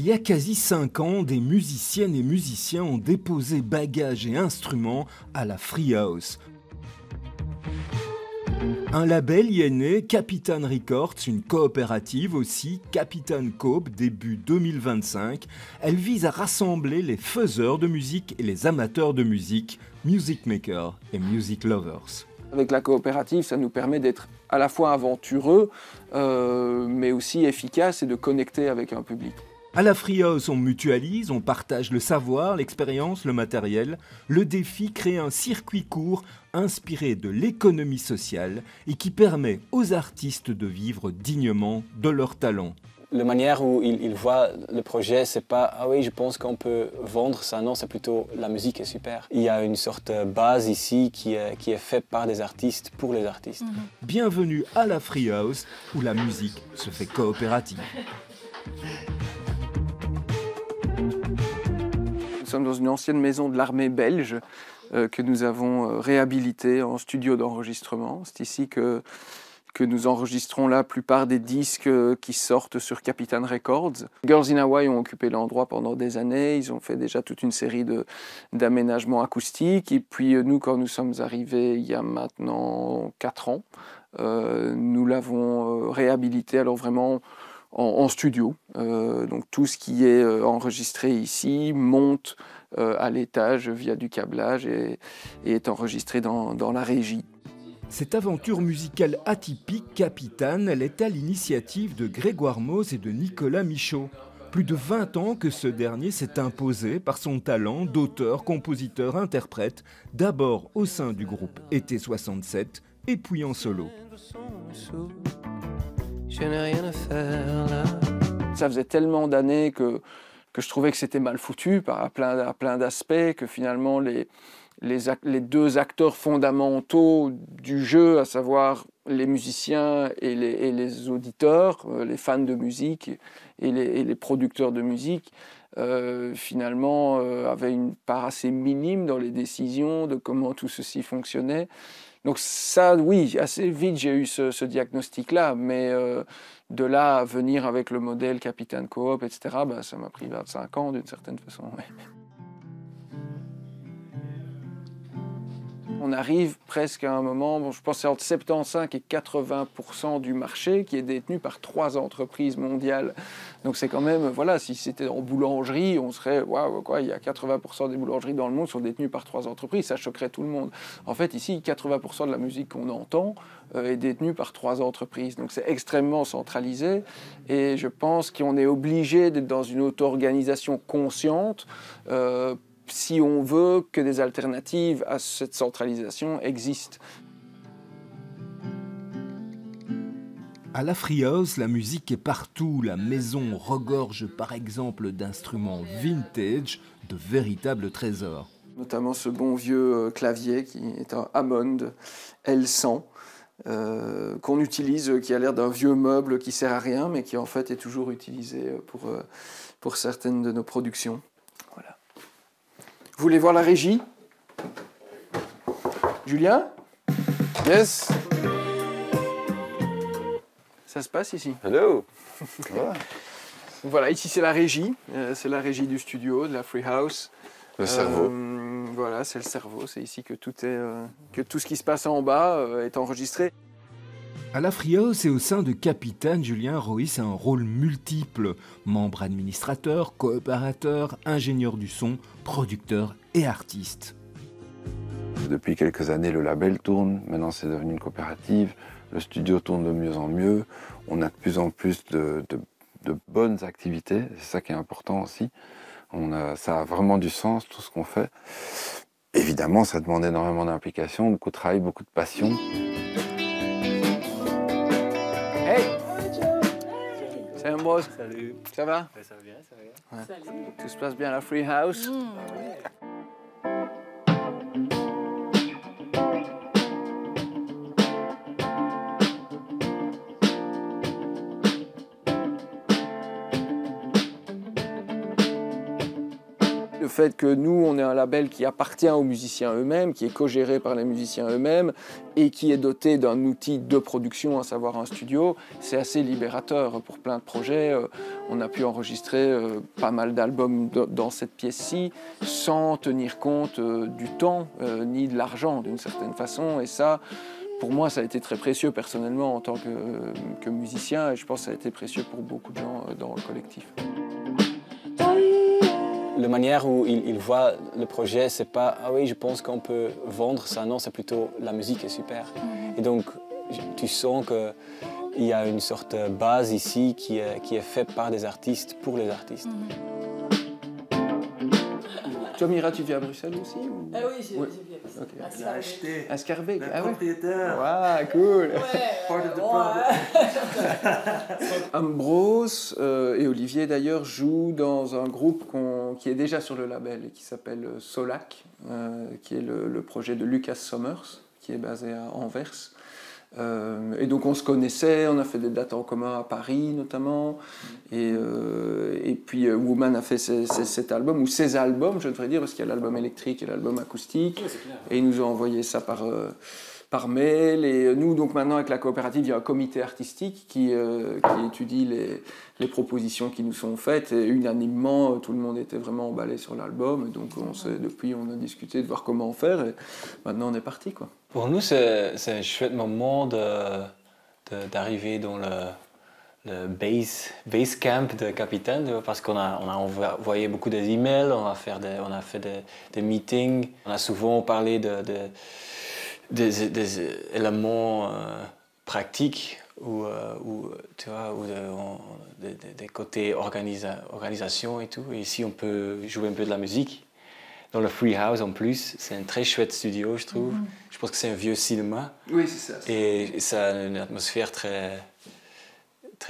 Il y a quasi 5 ans, des musiciennes et musiciens ont déposé bagages et instruments à la Free House. Un label y est né, Capitan Records, une coopérative aussi, Capitan Coop, début 2025. Elle vise à rassembler les faiseurs de musique et les amateurs de musique, music makers et music lovers. Avec la coopérative, ça nous permet d'être à la fois aventureux, mais aussi efficace et de connecter avec un public. À la Free House, on mutualise, on partage le savoir, l'expérience, le matériel. Le défi, créer un circuit court inspiré de l'économie sociale et qui permet aux artistes de vivre dignement de leur talent. La manière où ils voient le projet, c'est pas « Ah oui, je pense qu'on peut vendre ça ». Non, c'est plutôt « La musique est super ». Il y a une sorte de base ici qui est faite par des artistes pour les artistes. Bienvenue à la Free House où la musique se fait coopérative. Nous sommes dans une ancienne maison de l'armée belge que nous avons réhabilitée en studio d'enregistrement. C'est ici que nous enregistrons la plupart des disques qui sortent sur Capitan Records. Girls in Hawaii ont occupé l'endroit pendant des années. Ils ont fait déjà toute une série d'aménagements acoustiques. Et puis nous, quand nous sommes arrivés il y a maintenant 4 ans, nous l'avons réhabilité alors vraiment en studio. Donc tout ce qui est enregistré ici monte à l'étage via du câblage et est enregistré dans la régie. Cette aventure musicale atypique, Capitane, elle est à l'initiative de Grégoire Mose et de Nicolas Michaud. Plus de 20 ans que ce dernier s'est imposé par son talent d'auteur, compositeur, interprète, d'abord au sein du groupe Été 67 et puis en solo. Je n'ai rien à faire là. Ça faisait tellement d'années que je trouvais que c'était mal foutu à plein d'aspects, que finalement les 2 acteurs fondamentaux du jeu, à savoir les musiciens et les auditeurs, les fans de musique et les producteurs de musique, finalement avaient une part assez minime dans les décisions de comment tout ceci fonctionnait. Donc ça, oui, assez vite j'ai eu ce diagnostic-là, mais de là à venir avec le modèle Capitan Coop, etc., ça m'a pris 25 ans d'une certaine façon. Ouais. On arrive presque à un moment, je pense que c'est entre 75 et 80% du marché qui est détenu par 3 entreprises mondiales. Donc c'est quand même, voilà, si c'était en boulangerie, on serait, waouh, quoi, il y a 80% des boulangeries dans le monde qui sont détenues par 3 entreprises, ça choquerait tout le monde. En fait, ici, 80% de la musique qu'on entend est détenue par 3 entreprises. Donc c'est extrêmement centralisé et je pense qu'on est obligé d'être dans une auto-organisation consciente si on veut que des alternatives à cette centralisation existent. À la Free House, la musique est partout. La maison regorge par exemple d'instruments vintage, de véritables trésors. Notamment ce bon vieux clavier qui est un Hammond L100 qu'on utilise, qui a l'air d'un vieux meuble qui sert à rien, mais qui en fait est toujours utilisé pour certaines de nos productions. Voilà. Vous voulez voir la régie? Julien? Yes. Ça se passe ici. Hello. Voilà, ici c'est la régie du studio, de la Free House. Le cerveau. Voilà, c'est le cerveau, c'est ici que tout ce qui se passe en bas est enregistré. À la Free House et au sein de Capitane, Julien Roys a un rôle multiple. Membre administrateur, coopérateur, ingénieur du son, producteur et artiste. Depuis quelques années, le label tourne. Maintenant, c'est devenu une coopérative. Le studio tourne de mieux en mieux. On a de plus en plus de bonnes activités. C'est ça qui est important aussi. Ça a vraiment du sens, tout ce qu'on fait. Évidemment, ça demande énormément d'implication, beaucoup de travail, beaucoup de passion. Hey! Salut Ambrose. Salut. Ça va? Ouais, ça va bien, ça va bien. Ouais. Salut. Tout se passe bien à la Free House? Le fait que nous, on est un label qui appartient aux musiciens eux-mêmes, qui est co-géré par les musiciens eux-mêmes et qui est doté d'un outil de production, à savoir un studio, c'est assez libérateur pour plein de projets. On a pu enregistrer pas mal d'albums dans cette pièce-ci sans tenir compte du temps ni de l'argent d'une certaine façon. Et ça, pour moi, ça a été très précieux personnellement en tant que musicien et je pense que ça a été précieux pour beaucoup de gens dans le collectif. La manière où il voit le projet, c'est pas « Ah oui, je pense qu'on peut vendre ça », non, c'est plutôt « La musique est super ». Et donc, tu sens qu'il y a une sorte de base ici qui est faite par des artistes pour les artistes. Toi, Mira, tu viens à Bruxelles aussi ou... Ah oui, j'ai bien. Okay. Il a acheté À Scarbeck, le propriétaire. Ouais, cool. Ouais. Ambrose et Olivier d'ailleurs jouent dans un groupe qui est déjà sur le label et qui s'appelle Solac, qui est le projet de Lucas Sommers, qui est basé à Anvers. Et donc on se connaissait, on a fait des dates en commun à Paris notamment, et puis Woman a fait cet album, ou ces albums je devrais dire, parce qu'il y a l'album électrique et l'album acoustique, et ils nous ont envoyé ça par mail, et nous donc maintenant avec la coopérative il y a un comité artistique qui étudie les propositions qui nous sont faites, et unanimement tout le monde était vraiment emballé sur l'album, et donc depuis on a discuté de voir comment faire, et maintenant on est parti quoi. Pour nous, c'est un chouette moment d'arriver dans le base camp de Capitaine, parce qu'on a envoyé beaucoup d'emails, on a fait des meetings, on a souvent parlé des éléments pratiques ou tu vois, des côtés organisation et tout. Et ici, on peut jouer un peu de la musique. Dans le Free House en plus, c'est un très chouette studio, je trouve. Je pense que c'est un vieux cinéma. Oui, c'est ça. Et ça a une atmosphère très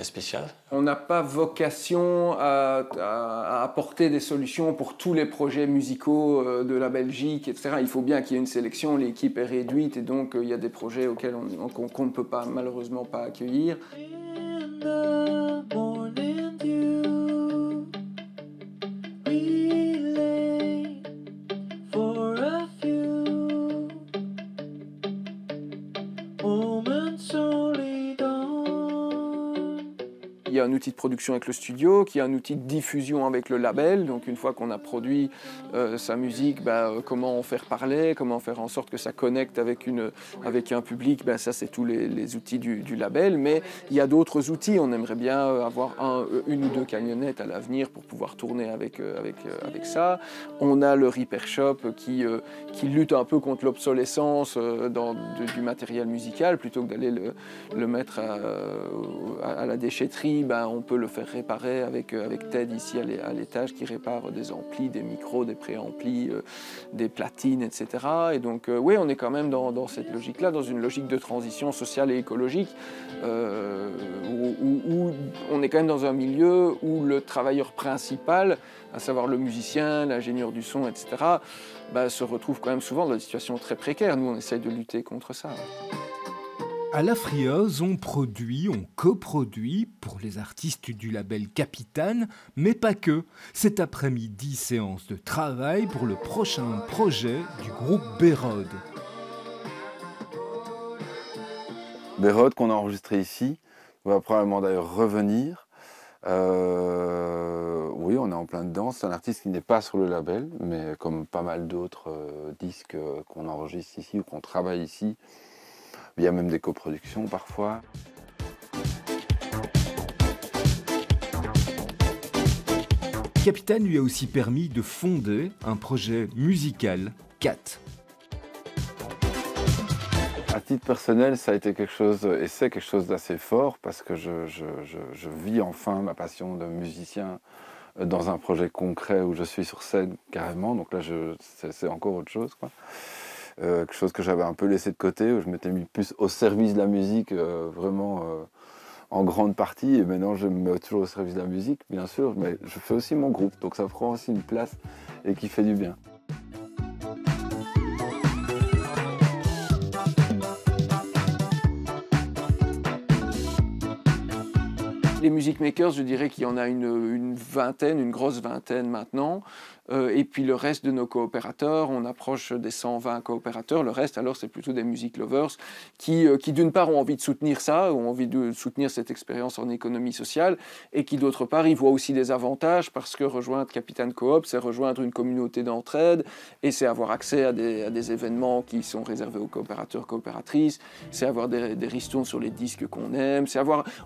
spéciale. On n'a pas vocation à apporter des solutions pour tous les projets musicaux de la Belgique, etc. Il faut bien qu'il y ait une sélection, l'équipe est réduite et donc il y a des projets auxquels qu'on ne peut pas, malheureusement pas accueillir. Il y a un outil de production avec le studio, qui est un outil de diffusion avec le label. Donc une fois qu'on a produit sa musique, comment en faire parler, comment faire en sorte que ça connecte avec un public, ça c'est tous les outils du label. Mais il y a d'autres outils, on aimerait bien avoir une ou deux camionnettes à l'avenir pour pouvoir tourner avec ça. On a le Repair Shop qui lutte un peu contre l'obsolescence du matériel musical, plutôt que d'aller le mettre à la déchetterie. On peut le faire réparer avec Ted ici à l'étage qui répare des amplis, des micros, des préamplis, des platines, etc. Et donc oui, on est quand même dans cette logique-là, dans une logique de transition sociale et écologique, où on est quand même dans un milieu où le travailleur principal, à savoir le musicien, l'ingénieur du son, etc., se retrouve quand même souvent dans des situations très précaires. Nous, on essaye de lutter contre ça. À La Frieuse, on coproduit pour les artistes du label Capitaine, mais pas que. Cet après-midi, séance de travail pour le prochain projet du groupe Bérode. Bérode qu'on a enregistré ici, va probablement d'ailleurs revenir. Oui, on est en plein dedans. C'est un artiste qui n'est pas sur le label, mais comme pas mal d'autres disques qu'on enregistre ici ou qu'on travaille ici, il y a même des coproductions parfois. Capitaine lui a aussi permis de fonder un projet musical, CAT. À titre personnel, ça a été quelque chose, et c'est quelque chose d'assez fort, parce que je vis enfin ma passion de musicien dans un projet concret où je suis sur scène carrément, donc là c'est encore autre chose, quoi. Quelque chose que j'avais un peu laissé de côté, où je m'étais mis plus au service de la musique, vraiment en grande partie, et maintenant je me mets toujours au service de la musique, bien sûr, mais je fais aussi mon groupe, donc ça prend aussi une place et qui fait du bien. Les music makers, je dirais qu'il y en a une vingtaine, une grosse vingtaine maintenant. Et puis le reste de nos coopérateurs, on approche des 120 coopérateurs. Le reste, alors, c'est plutôt des music lovers qui d'une part, ont envie de soutenir ça, ont envie de soutenir cette expérience en économie sociale, et qui, d'autre part, y voient aussi des avantages, parce que rejoindre Capitane Coop, c'est rejoindre une communauté d'entraide, et c'est avoir accès à des événements qui sont réservés aux coopérateurs, coopératrices, c'est avoir des ristournes sur les disques qu'on aime,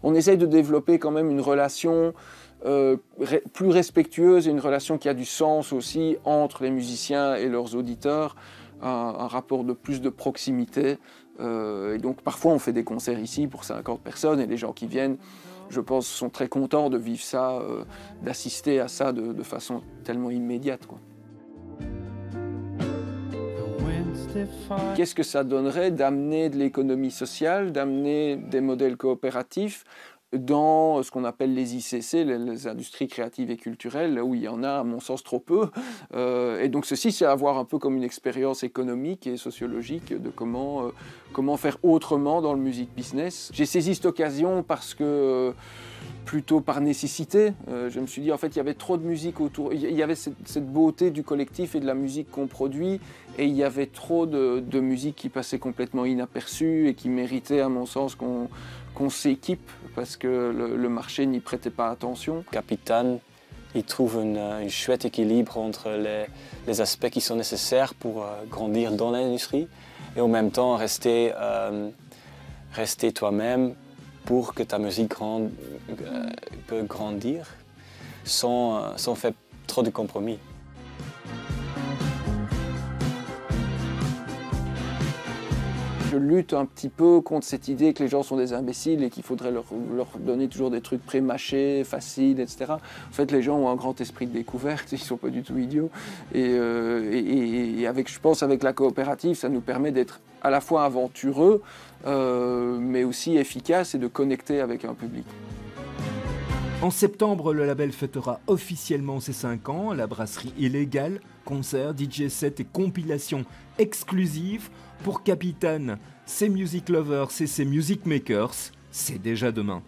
on essaye de développer quand même une relation plus respectueuse et une relation qui a du sens aussi entre les musiciens et leurs auditeurs, un rapport de plus de proximité. Et donc parfois on fait des concerts ici pour 50 personnes et les gens qui viennent, je pense, sont très contents de vivre ça, d'assister à ça de façon tellement immédiate, quoi. Qu'est-ce que ça donnerait d'amener de l'économie sociale, d'amener des modèles coopératifs dans ce qu'on appelle les ICC, les industries créatives et culturelles, là où il y en a, à mon sens, trop peu. Et donc ceci, c'est avoir un peu comme une expérience économique et sociologique de comment faire autrement dans le music business. J'ai saisi cette occasion parce que, plutôt par nécessité, je me suis dit, en fait, il y avait trop de musique autour, il y avait cette beauté du collectif et de la musique qu'on produit, et il y avait trop de musique qui passait complètement inaperçue et qui méritait, à mon sens, qu'on s'équipe, parce que le marché n'y prêtait pas attention. Capitane, il trouve un chouette équilibre entre les aspects qui sont nécessaires pour grandir dans l'industrie et en même temps rester toi-même pour que ta musique peut grandir sans faire trop de compromis. Je lutte un petit peu contre cette idée que les gens sont des imbéciles et qu'il faudrait leur donner toujours des trucs pré-mâchés, faciles, etc. En fait, les gens ont un grand esprit de découverte, ils ne sont pas du tout idiots. Et je pense avec la coopérative, ça nous permet d'être à la fois aventureux, mais aussi efficace et de connecter avec un public. En septembre, le label fêtera officiellement ses 5 ans. La brasserie illégale, concerts, DJ sets et compilations exclusives. Pour Capitane, ses music lovers et ses music makers, c'est déjà demain.